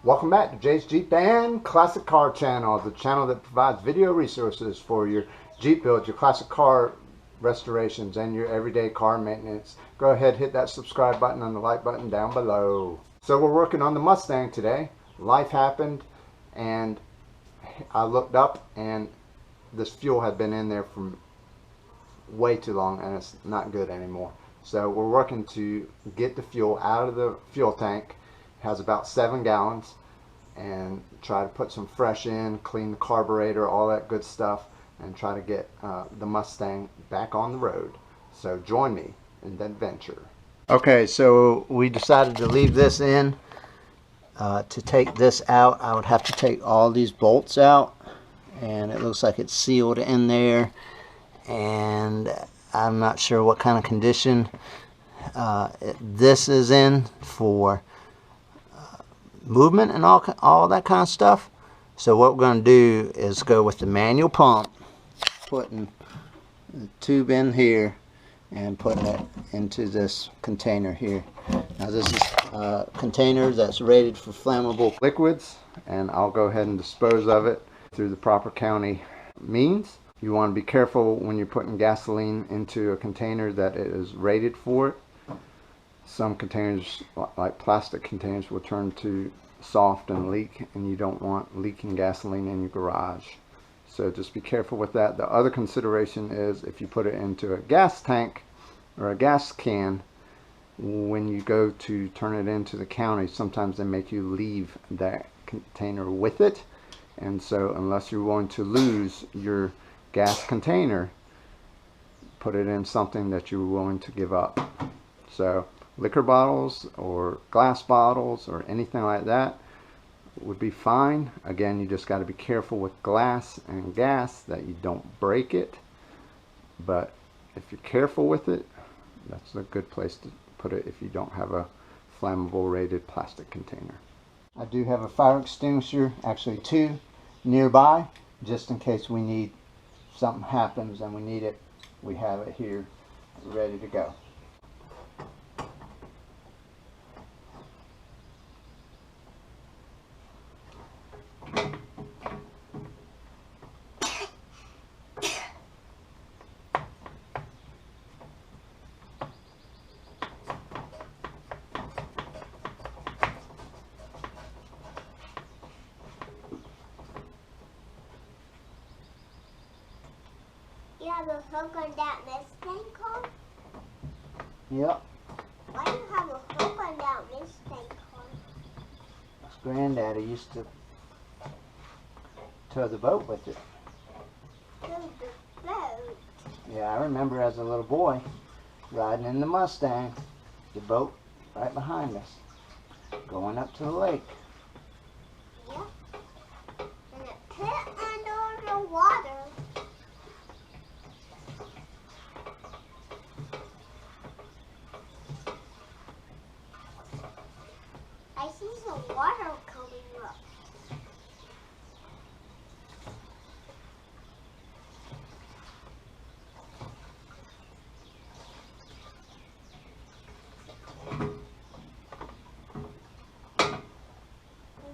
Welcome back to Jay's Jeep and Classic Car Channel, the channel that provides video resources for your Jeep builds, your classic car restorations, and your everyday car maintenance. Go ahead, hit that subscribe button and the like button down below. So we're working on the Mustang today. Life happened and I looked up and this fuel had been in there for way too long and it's not good anymore. So we're working to get the fuel out of the fuel tank. It has about 7 gallons, and try to put some fresh in, clean the carburetor, all that good stuff, and try to get the Mustang back on the road. So join me in the adventure. Okay, so we decided to leave this in. To take this out, I would have to take all these bolts out, and it looks like it's sealed in there, and I'm not sure what kind of condition this is in for movement and all that kind of stuff. So what we're going to do is go with the manual pump, putting the tube in here and putting it into this container here. Now this is a container that's rated for flammable liquids, and I'll go ahead and dispose of it through the proper county means. You want to be careful when you're putting gasoline into a container that it is rated for it. Some containers, like plastic containers, will turn to soft and leak, and you don't want leaking gasoline in your garage. So just be careful with that. The other consideration is if you put it into a gas tank or a gas can, when you go to turn it into the county, sometimes they make you leave that container with it. And so unless you're willing to lose your gas container, put it in something that you're willing to give up. So liquor bottles or glass bottles or anything like that would be fine. Again, you just got to be careful with glass and gas that you don't break it. But if you're careful with it, that's a good place to put it if you don't have a flammable rated plastic container. I do have a fire extinguisher, actually 2 nearby, just in case we need, something happens and we need it, we have it here ready to go. You have a hook on that Mustang car? Yep. Why do you have a hook on that Mustang car? Granddaddy used to tow the boat with it. Tow the boat? Yeah, I remember as a little boy riding in the Mustang, the boat right behind us, going up to the lake. Yeah. And it put under the water. I see some water coming up.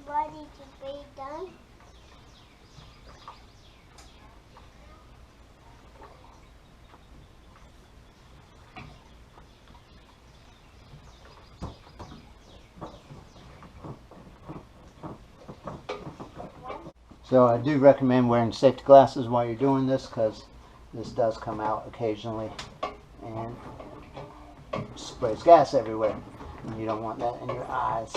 Ready to be done? So I do recommend wearing safety glasses while you're doing this, because this does come out occasionally and sprays gas everywhere, and you don't want that in your eyes.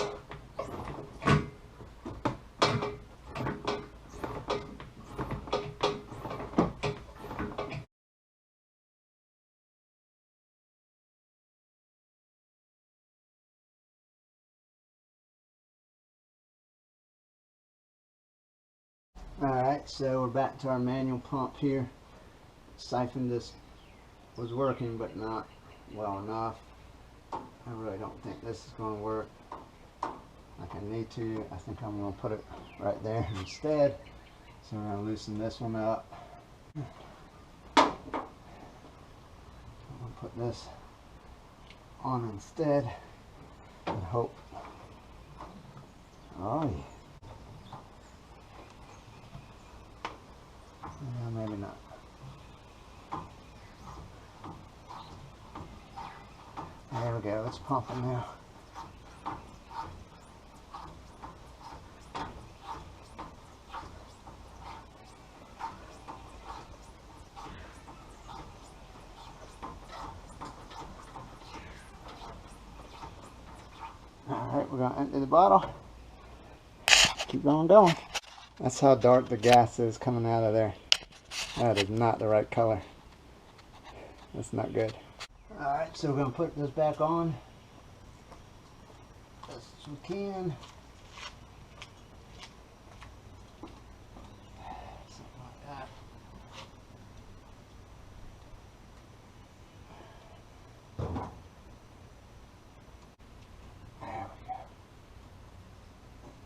Alright, so we're back to our manual pump here. Siphon just was working, but not well enough. I really don't think this is going to work like I need to. I think I'm going to put it right there instead. So we're going to loosen this one up. I'm going to put this on instead and hope Oh yeah. Yeah, maybe not. There we go, it's pumping now. Alright, we're going to empty the bottle. Keep on going. That's how dark the gas is coming out of there. That is not the right color. That's not good. Alright, so we're going to put this back on as we can. Something like that. There we go.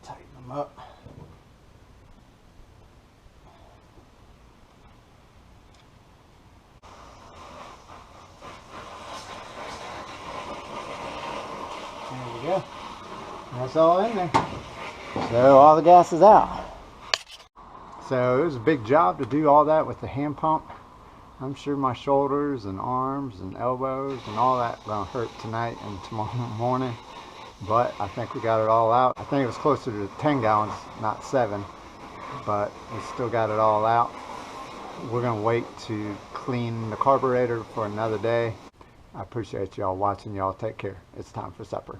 Tighten them up. There we go. That's all in there. So all the gas is out. So it was a big job to do all that with the hand pump. I'm sure my shoulders and arms and elbows and all that gonna hurt tonight and tomorrow morning. But I think we got it all out. I think it was closer to 10 gallons, not 7. But we still got it all out. We're gonna wait to clean the carburetor for another day. I appreciate y'all watching. Y'all take care. It's time for supper.